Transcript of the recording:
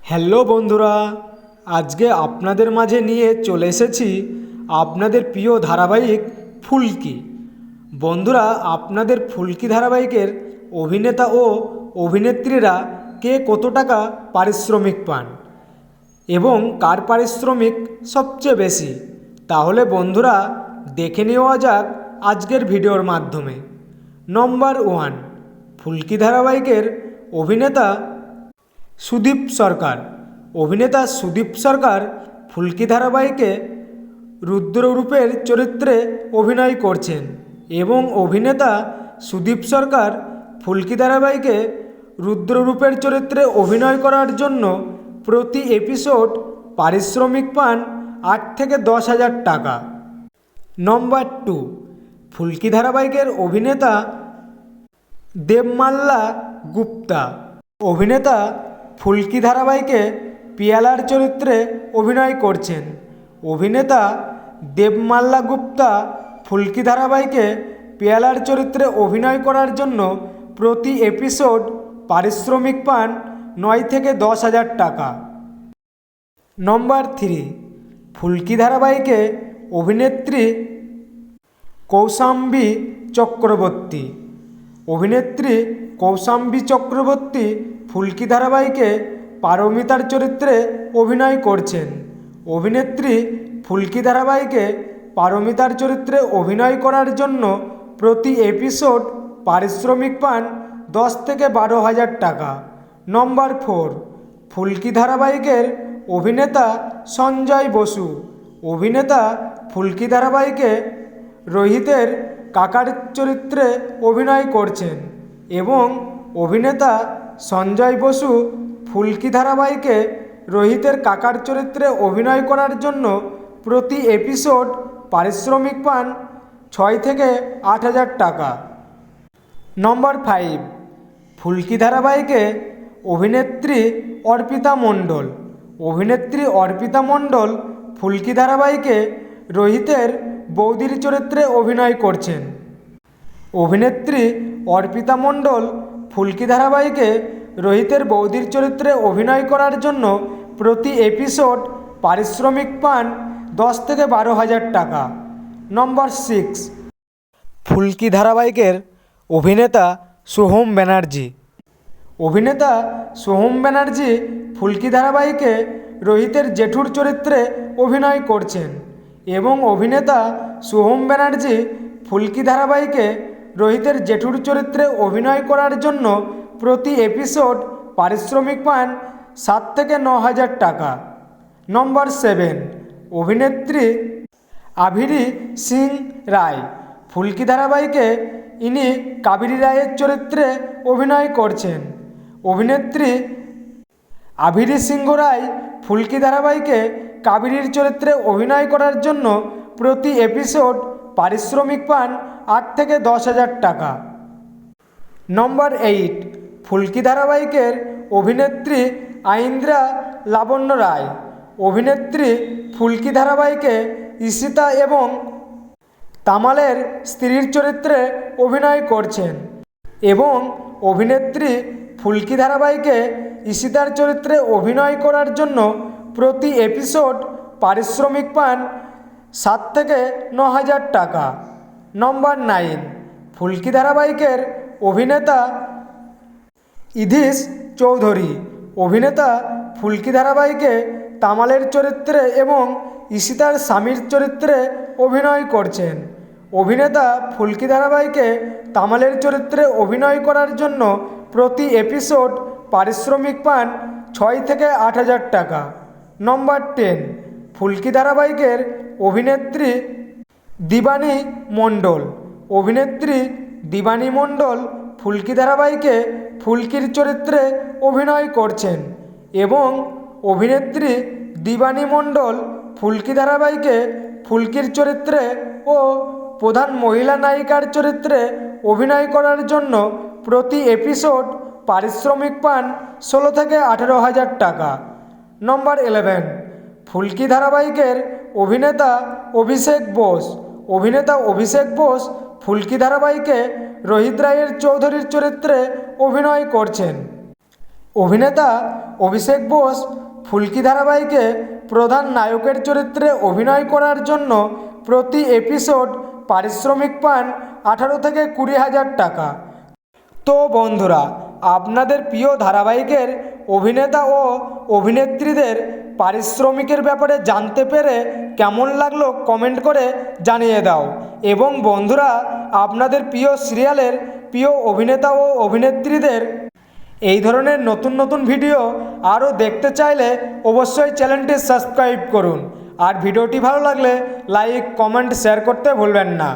Hello বন্ধুরা, আজকে আপনাদের মাঝে নিয়ে চলে এসেছি আপনাদের প্রিয় ধারাবাহিক ফুলকি। বন্ধুরা, আপনাদের ফুলকি ধারাবাহিকের অভিনেতা ও অভিনেত্রীরা কে কত টাকা পারিশ্রমিক পান এবং কার পারিশ্রমিক সবচেয়ে বেশি, তাহলে বন্ধুরা দেখে নেওয়া যাক আজকের ভিডিওর মাধ্যমে। নম্বর 1, ফুলকি ধারাবাহিকের অভিনেতা সুদীপ সরকার। অভিনেতা সুদীপ সরকার ফুলকি ধারাবাহিকে রুদ্ররূপের চরিত্রে অভিনয় করছেন এবং অভিনেতা সুদীপ সরকার ফুলকি ধারাবাহিকে রুদ্ররূপের চরিত্রে অভিনয় করার জন্য প্রতি এপিসোড পারিশ্রমিক পান 8 থেকে 10,000 টাকা। নম্বর 2, ফুলকি ধারাবাহিকের অভিনেতা দেবমাল্লা গুপ্তা। অভিনেতা ফুলকি ধারাবাহিকে পিয়ালার চরিত্রে অভিনয় করছেন। অভিনেতা দেবমাল্লা গুপ্তা ফুলকি ধারাবাহিকে পিয়ালার চরিত্রে অভিনয় করার জন্য প্রতি এপিসোড পারিশ্রমিক পান 9 থেকে 10,000 টাকা। নম্বর 3, ফুলকি ধারাবাহিকে অভিনেত্রী কৌশাম্বী চক্রবর্তী। অভিনেত্রী কৌশাম্বী চক্রবর্তী ফুলকি ধারাবাহিকে পারমিতার চরিত্রে অভিনয় করছেন। অভিনেত্রী ফুলকি ধারাবাহিকে পারমিতার চরিত্রে অভিনয় করার জন্য প্রতি এপিসোড পারিশ্রমিক পান 10 থেকে 12,000 টাকা। নম্বর 4, ফুলকি ধারাবাহিকের অভিনেতা সঞ্জয় বসু। অভিনেতা ফুলকি ধারাবাহিকে রোহিতের কাকার চরিত্রে অভিনয় করছেন এবং অভিনেতা সঞ্জয় বসু ফুলকি ধারাবাহিকে রোহিতের কাকার চরিত্রে অভিনয় করার জন্য প্রতি এপিসোড পারিশ্রমিক পান 6 থেকে 8,000 টাকা। নম্বর 5, ফুলকি ধারাবাহিকে অভিনেত্রী অর্পিতা মণ্ডল। অভিনেত্রী অর্পিতা মণ্ডল ফুলকি ধারাবাহিকে রোহিতের বৌদির চরিত্রে অভিনয় করছেন। অভিনেত্রী অর্পিতা মণ্ডল ফুলকি ধারাবাহিকে রোহিতের বৌদির চরিত্রে অভিনয় করার জন্য প্রতি এপিসোড পারিশ্রমিক পান 10 থেকে 12,000 টাকা। নম্বর 6, ফুলকি ধারাবাহিকের অভিনেতা সোহম ব্যানার্জি। অভিনেতা সোহম ব্যানার্জি ফুলকি ধারাবাহিকে রোহিতের জেঠুর চরিত্রে অভিনয় করছেন এবং অভিনেতা সোহম ব্যানার্জি ফুলকি ধারাবাহিকে রোহিতের জেঠুর চরিত্রে অভিনয় করার জন্য প্রতি এপিসোড পারিশ্রমিক পান 7 থেকে 9,000 টাকা। নম্বর 7, অভিনেত্রী আভিরি সিং রায়। ফুলকি ধারাবাহিকে ইনি কাবেরী রায়ের চরিত্রে অভিনয় করছেন। অভিনেত্রী আভিরি সিংহ রায় ফুলকি ধারাবাহিকে কাবেরীর চরিত্রে অভিনয় করার জন্য প্রতি এপিসোড পারিশ্রমিক পান 8 থেকে 10,000 টাকা। নম্বর 8, ফুলকি ধারাবাহিকের অভিনেত্রী আইন্দ্রা লাবণ্য রায়। অভিনেত্রী ফুলকি ধারাবাহিকে ঈশিতা এবং তামালের স্ত্রীর চরিত্রে অভিনয় করছেন এবং অভিনেত্রী ফুলকি ধারাবাহিকে ঈশিতার চরিত্রে অভিনয় করার জন্য প্রতি এপিসোড পারিশ্রমিক পান 7 থেকে 9,000 টাকা। নম্বর 9, ফুলকি ধারাবাহিকের অভিনেতা ইধিশ চৌধুরী। অভিনেতা ফুলকি ধারাবাহিকে তামালের চরিত্রে এবং ঈশিতার স্বামীর চরিত্রে অভিনয় করছেন। অভিনেতা ফুলকি ধারাবাহিকে তামালের চরিত্রে অভিনয় করার জন্য প্রতি এপিসোড পারিশ্রমিক পান 6 থেকে 8,000 টাকা। নম্বর 10, ফুলকি ধারাবাহিকের অভিনেত্রী দিবানী মণ্ডল। অভিনেত্রী দিবানী মণ্ডল ফুলকি ধারাবাহিকে ফুলকির চরিত্রে অভিনয় করছেন এবং অভিনেত্রী দিবানী মণ্ডল ফুলকি ধারাবাহিকে ফুলকির চরিত্রে ও প্রধান মহিলা নায়িকার চরিত্রে অভিনয় করার জন্য প্রতি এপিসোড পারিশ্রমিক পান 16 থেকে 18,000 টাকা। নম্বর 11, ফুলকি ধারাবাহিকের অভিনেতা অভিষেক বোস। অভিনেতা অভিষেক বোস ফুলকি ধারাবাহিকে রোহিত রায়ের চৌধুরীর চরিত্রে অভিনয় করছেন। অভিনেতা অভিষেক বোস ফুলকি ধারাবাহিকে প্রধান নায়কের চরিত্রে অভিনয় করার জন্য প্রতি এপিসোড পারিশ্রমিক পান 18 থেকে 20,000 টাকা। তো বন্ধুরা, আপনাদের প্রিয় ধারাবাহিকের অভিনেতা ও অভিনেত্রীদের পারিশ্রমিকের ব্যাপারে জানতে পেরে কেমন লাগলো কমেন্ট করে জানিয়ে দাও। এবং বন্ধুরা, আপনাদের প্রিয় সিরিয়ালের প্রিয় অভিনেতা ও অভিনেত্রীদের এই ধরনের নতুন নতুন ভিডিও আরও দেখতে চাইলে অবশ্যই চ্যানেলটি সাবস্ক্রাইব করুন। আর ভিডিওটি ভালো লাগলে লাইক, কমেন্ট, শেয়ার করতে ভুলবেন না।